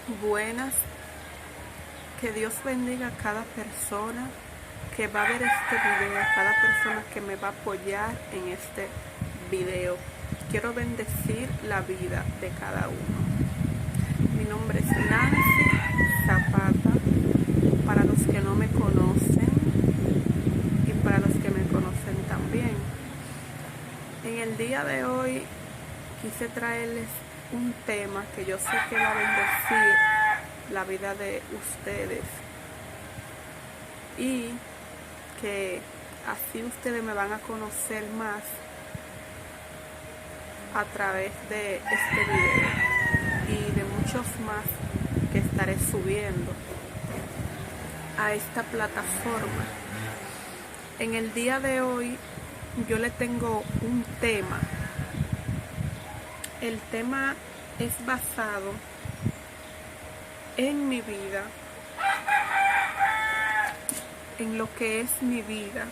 Buenas, que Dios bendiga a cada persona que va a ver este video, a cada persona que me va a apoyar en este video. Quiero bendecir la vida de cada uno. Mi nombre es Nancy Zapata, para los que no me conocen y para los que me conocen también. En el día de hoy quise traerles un tema que yo sé que va a bendecir la vida de ustedes y que así ustedes me van a conocer más a través de este video y de muchos más que estaré subiendo a esta plataforma. En el día de hoy yo le tengo un tema. El tema es basado en mi vida, en lo que es mi vida,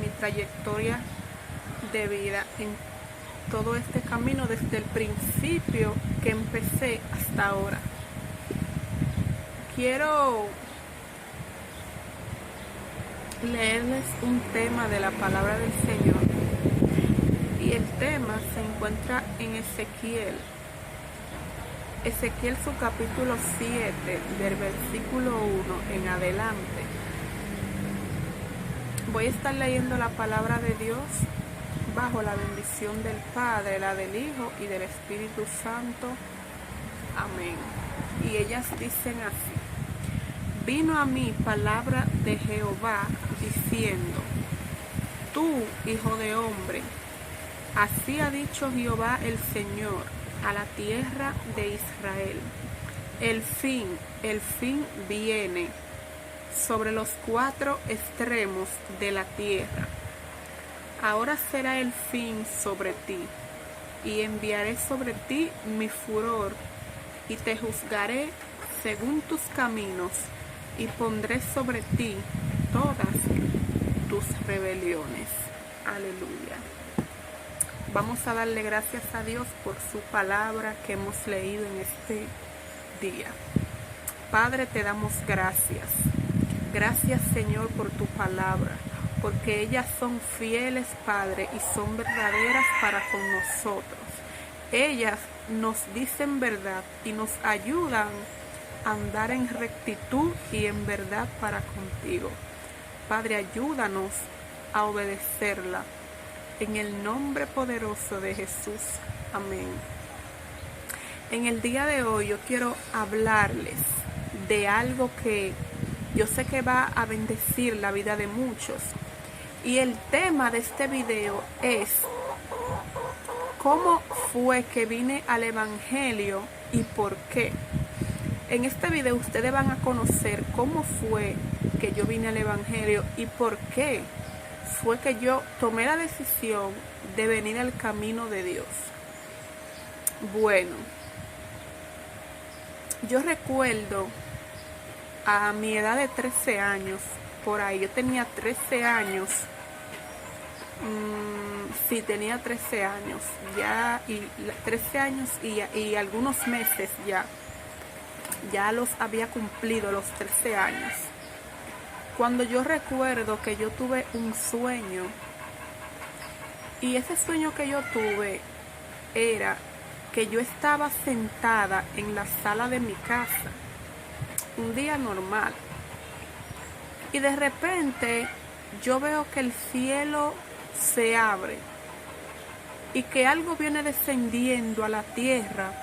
mi trayectoria de vida, en todo este camino desde el principio que empecé hasta ahora. Quiero leerles un tema de la palabra del Señor. Y el tema se encuentra en Ezequiel su capítulo 7, del versículo 1 en adelante. Voy a estar leyendo la palabra de Dios bajo la bendición del Padre, la del Hijo y del Espíritu Santo. Amén. Y ellas dicen así: vino a mí palabra de Jehová diciendo: tú, hijo de hombre, así ha dicho Jehová el Señor a la tierra de Israel. El fin viene sobre los cuatro extremos de la tierra. Ahora será el fin sobre ti, y enviaré sobre ti mi furor, y te juzgaré según tus caminos, y pondré sobre ti todas tus rebeliones. Aleluya. Vamos a darle gracias a Dios por su palabra que hemos leído en este día. Padre, te damos gracias. Gracias, Señor, por tu palabra, porque ellas son fieles, Padre, y son verdaderas para con nosotros. Ellas nos dicen verdad y nos ayudan a andar en rectitud y en verdad para contigo. Padre, ayúdanos a obedecerla. En el nombre poderoso de Jesús. Amén. En el día de hoy yo quiero hablarles de algo que yo sé que va a bendecir la vida de muchos. Y el tema de este video es: ¿cómo fue que vine al Evangelio y por qué? En este video ustedes van a conocer cómo fue que yo vine al Evangelio y por qué fue que yo tomé la decisión de venir al camino de Dios. Bueno, yo recuerdo a mi edad de 13 años, por ahí, yo tenía 13 años, sí, tenía 13 años, ya, y 13 años y algunos meses ya los había cumplido los 13 años. Cuando yo recuerdo que yo tuve un sueño, y ese sueño que yo tuve era que yo estaba sentada en la sala de mi casa, un día normal, y de repente yo veo que el cielo se abre y que algo viene descendiendo a la tierra.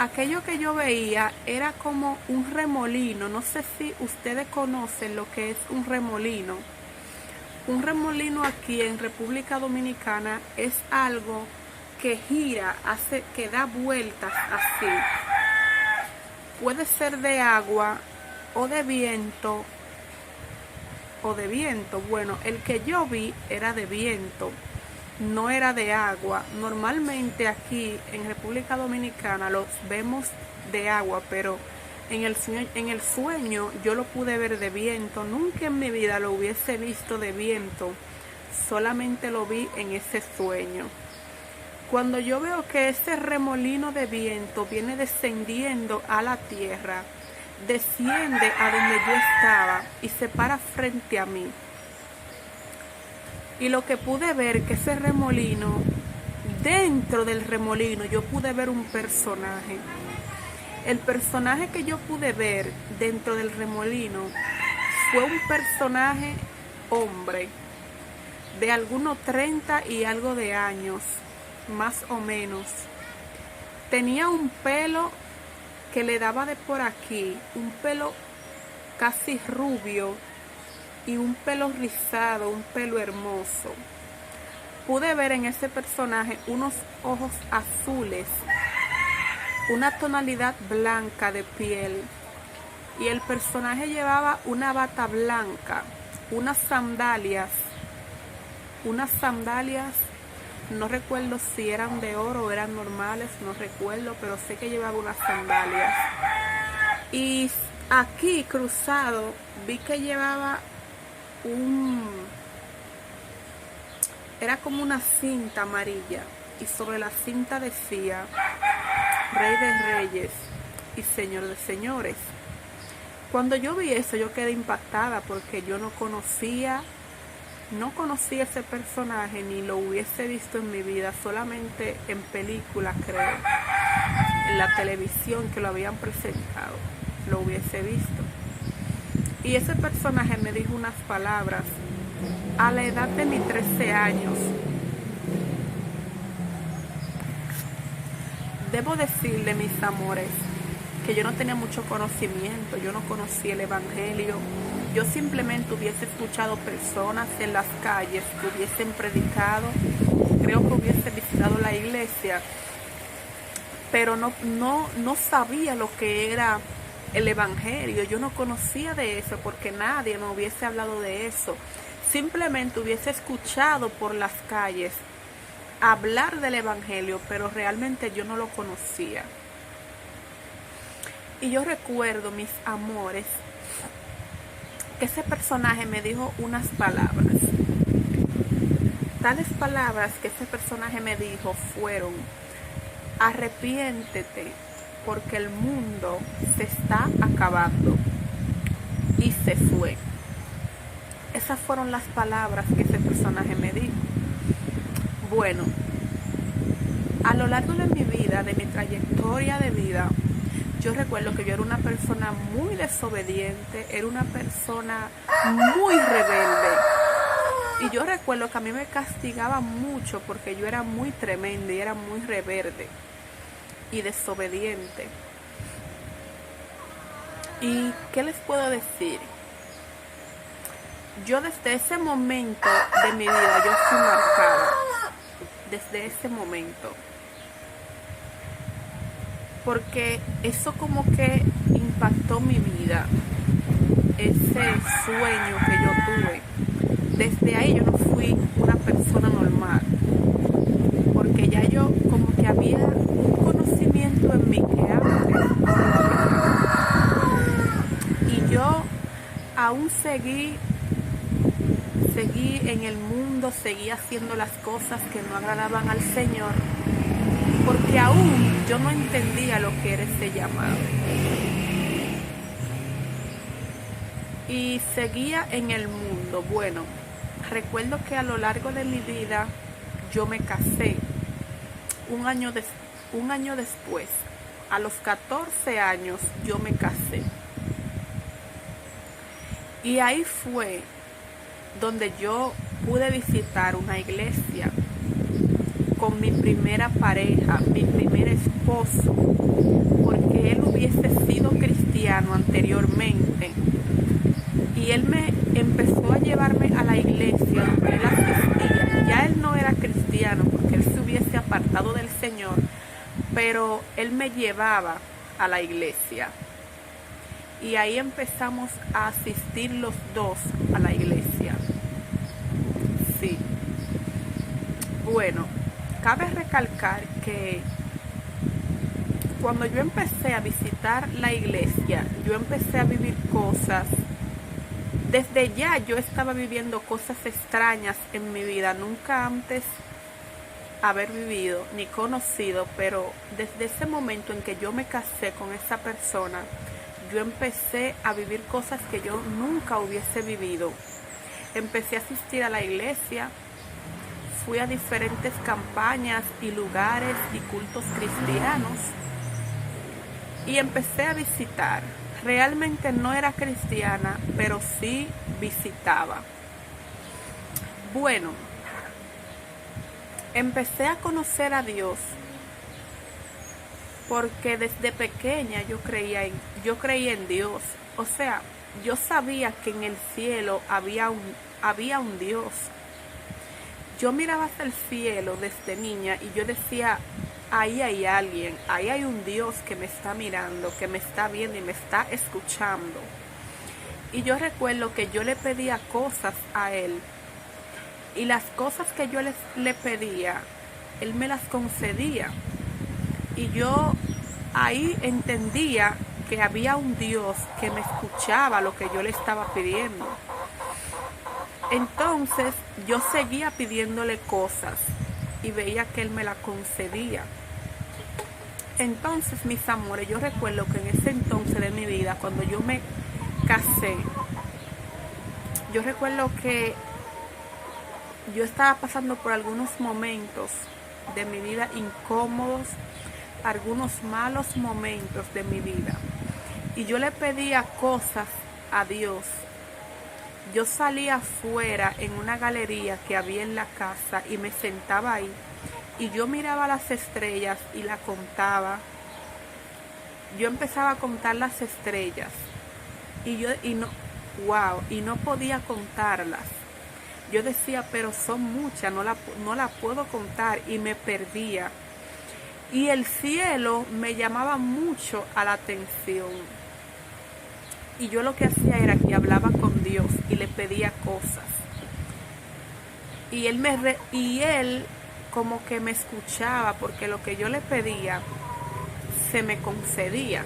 Aquello que yo veía era como un remolino. No sé si ustedes conocen lo que es un remolino. Un remolino aquí en República Dominicana es algo que gira, que da vueltas así. Puede ser de agua o de viento. Bueno, el que yo vi era de viento, no era de agua. Normalmente aquí en República Dominicana los vemos de agua, pero en el sueño yo lo pude ver de viento. Nunca en mi vida lo hubiese visto de viento, solamente lo vi en ese sueño. Cuando yo veo que ese remolino de viento viene descendiendo a la tierra, desciende a donde yo estaba y se para frente a mí. Y lo que pude ver, que ese remolino, dentro del remolino, yo pude ver un personaje. El personaje que yo pude ver dentro del remolino fue un personaje hombre, de algunos 30 y algo de años, más o menos. Tenía un pelo que le daba de por aquí, un pelo casi rubio y un pelo rizado, un pelo hermoso. Pude ver en ese personaje unos ojos azules, una tonalidad blanca de piel, y el personaje llevaba una bata blanca, unas sandalias, no recuerdo si eran de oro o eran normales, no recuerdo, pero sé que llevaba unas sandalias. Y aquí cruzado vi que llevaba era como una cinta amarilla, y sobre la cinta decía Rey de Reyes y Señor de Señores. Cuando yo vi eso, yo quedé impactada porque yo no conocía ese personaje, ni lo hubiese visto en mi vida, solamente en películas, creo, en la televisión que lo habían presentado, lo hubiese visto. Y ese personaje me dijo unas palabras a la edad de mis 13 años. Debo decirle, mis amores, que yo no tenía mucho conocimiento, yo no conocía el Evangelio. Yo simplemente hubiese escuchado personas en las calles que hubiesen predicado, creo que hubiese visitado la iglesia, pero no sabía lo que era el Evangelio. Yo no conocía de eso porque nadie me hubiese hablado de eso. Simplemente hubiese escuchado por las calles hablar del Evangelio, pero realmente yo no lo conocía. Y yo recuerdo, mis amores, que ese personaje me dijo unas palabras. Tales palabras que ese personaje me dijo fueron: arrepiéntete porque el mundo se está acabando. Y se fue. Esas fueron las palabras que ese personaje me dijo. Bueno, a lo largo de mi vida, de mi trayectoria de vida, yo recuerdo que yo era una persona muy desobediente, era una persona muy rebelde. Y yo recuerdo que a mí me castigaba mucho porque yo era muy tremenda y era muy rebelde y desobediente. ¿Y qué les puedo decir? Yo desde ese momento de mi vida, yo fui marcada. Desde ese momento. Porque eso como que impactó mi vida, ese sueño que yo tuve. Desde ahí yo no fui una persona normal, porque ya yo como que había un conocimiento en mí que antes. Y yo aún seguí en el mundo, seguí haciendo las cosas que no agradaban al Señor, porque aún yo no entendía lo que era ese llamado. Y seguía en el mundo. Bueno, recuerdo que a lo largo de mi vida yo me casé. Un año después, a los 14 años, yo me casé. Y ahí fue donde yo pude visitar una iglesia con mi primera pareja, mi primer esposo, porque él hubiese sido cristiano anteriormente. Y él me empezó a llevarme a la iglesia donde él asistía. Ya él no era cristiano porque él se hubiese apartado del Señor, pero él me llevaba a la iglesia. Y ahí empezamos a asistir los dos a la iglesia. Sí. Bueno, cabe recalcar que cuando yo empecé a visitar la iglesia, yo empecé a vivir cosas. Desde ya yo estaba viviendo cosas extrañas en mi vida. Nunca antes haber vivido ni conocido, pero desde ese momento en que yo me casé con esa persona, yo empecé a vivir cosas que yo nunca hubiese vivido. Empecé a asistir a la iglesia, fui a diferentes campañas y lugares y cultos cristianos y empecé a visitar. Realmente no era cristiana, pero sí visitaba. Bueno, empecé a conocer a Dios porque desde pequeña yo creía en Dios. O sea, yo sabía que en el cielo había un Dios. Yo miraba hacia el cielo desde niña y yo decía, ahí hay alguien, ahí hay un Dios que me está mirando, que me está viendo y me está escuchando. Y yo recuerdo que yo le pedía cosas a Él. Y las cosas que yo le pedía, Él me las concedía. Y yo ahí entendía que había un Dios que me escuchaba lo que yo le estaba pidiendo. Entonces yo seguía pidiéndole cosas y veía que Él me las concedía. Entonces, mis amores, yo recuerdo que en ese entonces de mi vida, cuando yo me casé, yo recuerdo que yo estaba pasando por algunos momentos de mi vida incómodos, algunos malos momentos de mi vida. Y yo le pedía cosas a Dios. Yo salía afuera en una galería que había en la casa y me sentaba ahí. Y yo miraba las estrellas y las contaba. Yo empezaba a contar las estrellas. Y no podía contarlas. Yo decía, pero son muchas, no la puedo contar, y me perdía. Y el cielo me llamaba mucho a la atención. Y yo lo que hacía era que hablaba con Dios y le pedía cosas. Y él como que me escuchaba, porque lo que yo le pedía se me concedía.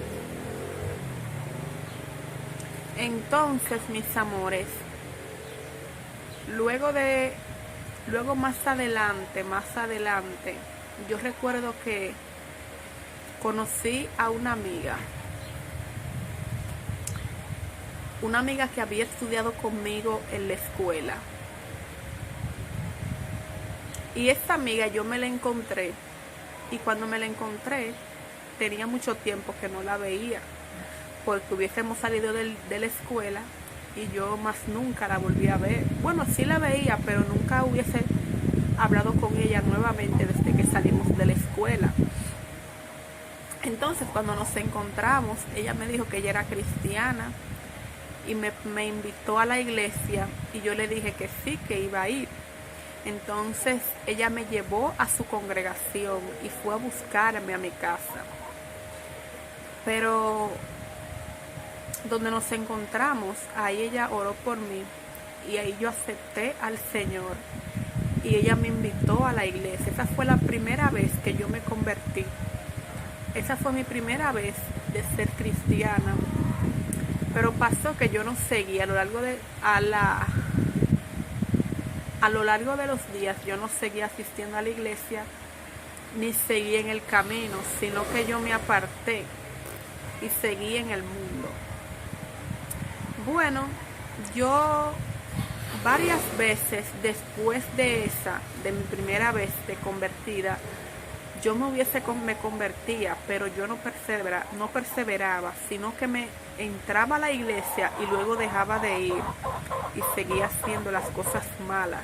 Entonces, mis amores, luego más adelante, yo recuerdo que conocí a una amiga que había estudiado conmigo en la escuela. Y esta amiga yo me la encontré, y cuando me la encontré tenía mucho tiempo que no la veía, porque hubiésemos salido de la escuela y yo más nunca la volví a ver. Bueno, sí la veía, pero nunca hubiese hablado con ella nuevamente desde que salimos de la escuela. Entonces, cuando nos encontramos, ella me dijo que ella era cristiana y me invitó a la iglesia, y yo le dije que sí, que iba a ir. Entonces ella me llevó a su congregación y fue a buscarme a mi casa. Pero donde nos encontramos, ahí ella oró por mí y ahí yo acepté al Señor y ella me invitó a la iglesia. Esa fue la primera vez que yo me convertí. Esa fue mi primera vez de ser cristiana. Pero pasó que yo no seguí a lo largo de los días. Yo no seguía asistiendo a la iglesia ni seguí en el camino, sino que yo me aparté y seguí en el mundo. Bueno, yo varias veces después de mi primera vez de convertida, yo me convertía, pero yo no perseveraba, sino que me entraba a la iglesia y luego dejaba de ir y seguía haciendo las cosas malas.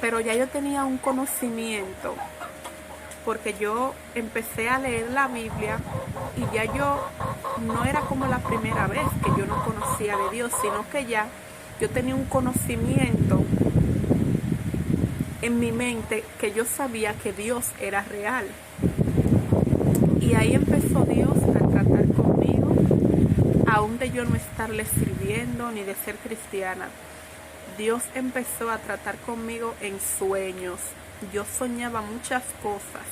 Pero ya yo tenía un conocimiento, porque yo empecé a leer la Biblia y ya yo no era como la primera vez que yo no conocía de Dios, sino que ya yo tenía un conocimiento en mi mente que yo sabía que Dios era real. Y ahí empezó Dios a tratar conmigo, aún de yo no estarle sirviendo ni de ser cristiana. Dios empezó a tratar conmigo en sueños. Yo soñaba muchas cosas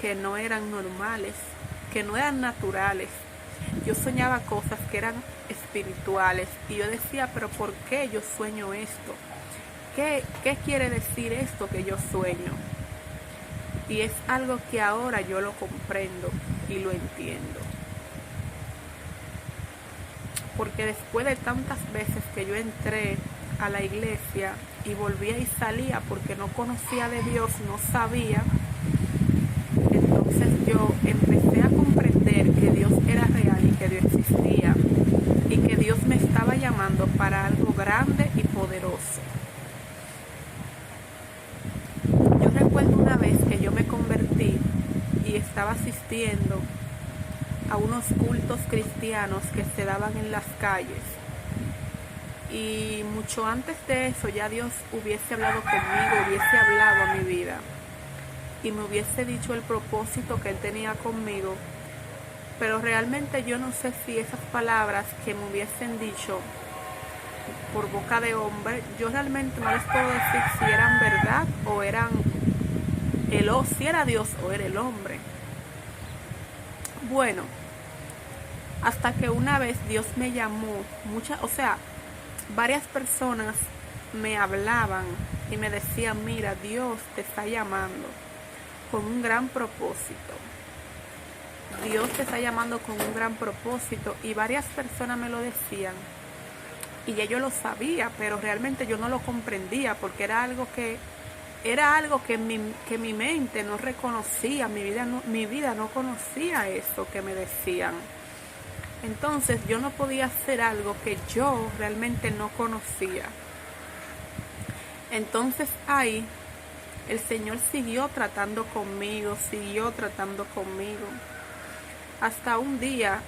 que no eran normales, que no eran naturales. Yo soñaba cosas que eran espirituales y yo decía, pero ¿por qué yo sueño esto? ¿qué quiere decir esto que yo sueño? Y es algo que ahora yo lo comprendo y lo entiendo. Porque después de tantas veces que yo entré a la iglesia y volvía y salía porque no conocía de Dios, no sabía, entonces yo empecé a comprender que Dios era real y que Dios existía y que Dios me estaba llamando para algo grande y poderoso. Yo recuerdo una vez que yo me convertí y estaba asistiendo a unos cultos cristianos que se daban en las calles, y mucho antes de eso ya Dios hubiese hablado conmigo, hubiese hablado a mi vida y me hubiese dicho el propósito que Él tenía conmigo, pero realmente yo no sé si esas palabras que me hubiesen dicho por boca de hombre, yo realmente no les puedo decir si eran verdad o eran si era Dios o era el hombre. Bueno, hasta que una vez Dios me llamó, varias personas me hablaban y me decían, mira, Dios te está llamando con un gran propósito. Dios te está llamando con un gran propósito, y varias personas me lo decían y ya yo lo sabía, pero realmente yo no lo comprendía porque era algo que mi mente no reconocía, mi vida no conocía eso que me decían. Entonces yo no podía hacer algo que yo realmente no conocía. Entonces ahí el Señor siguió tratando conmigo, hasta un día,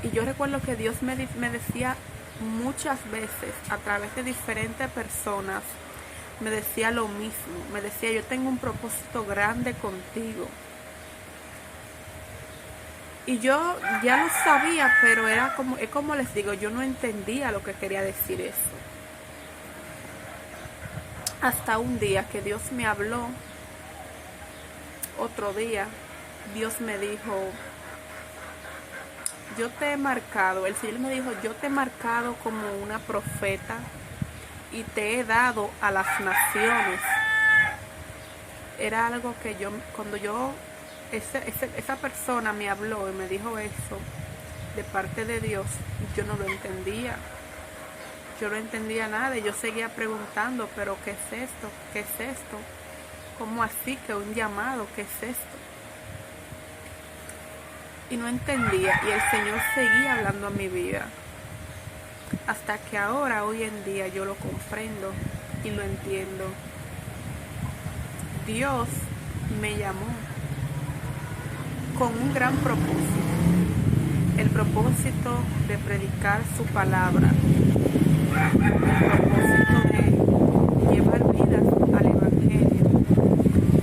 y yo recuerdo que Dios me decía muchas veces a través de diferentes personas, me decía lo mismo, me decía, yo tengo un propósito grande contigo. Y yo ya lo sabía, pero es como les digo, yo no entendía lo que quería decir eso. Hasta un día que Dios me habló, otro día, Dios me dijo, yo te he marcado, el Señor me dijo, yo te he marcado como una profeta y te he dado a las naciones. Era algo que esa persona me habló y me dijo eso de parte de Dios, yo no lo entendía. Yo no entendía nada y yo seguía preguntando, pero ¿qué es esto? ¿Qué es esto? ¿Cómo así que un llamado? ¿Qué es esto? Y no entendía, y el Señor seguía hablando a mi vida. Hasta que ahora, hoy en día, yo lo comprendo y lo entiendo. Dios me llamó con un gran propósito. El propósito de predicar su palabra. El propósito de llevar vidas al Evangelio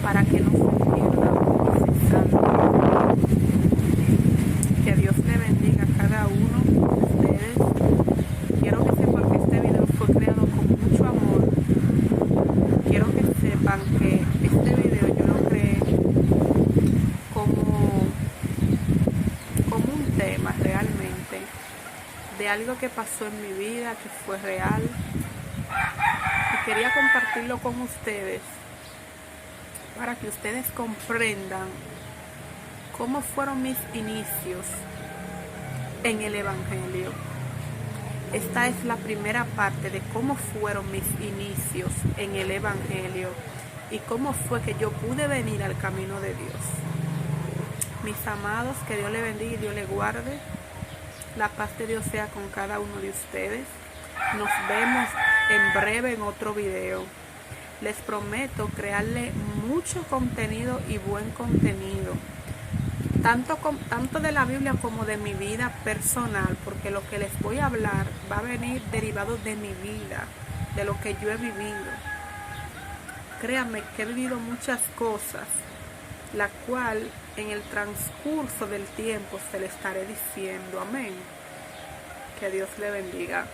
para que no se pierdan y se salven. Que Dios le bendiga a cada uno de ustedes. Quiero que sepan que este video fue creado con mucho amor. Quiero que sepan que este video yo lo creé como un tema realmente de algo que pasó en mi vida, que fue real, y quería compartirlo con ustedes para que ustedes comprendan cómo fueron mis inicios en el Evangelio. Esta es la primera parte de cómo fueron mis inicios en el Evangelio y cómo fue que yo pude venir al camino de Dios. Mis amados, que Dios le bendiga y Dios le guarde. La paz de Dios sea con cada uno de ustedes. Nos vemos en breve en otro video. Les prometo crearle mucho contenido y buen contenido. Tanto de la Biblia como de mi vida personal, porque lo que les voy a hablar va a venir derivado de mi vida, de lo que yo he vivido. Créanme que he vivido muchas cosas, la cual en el transcurso del tiempo se le estaré diciendo. Amén. Que Dios le bendiga.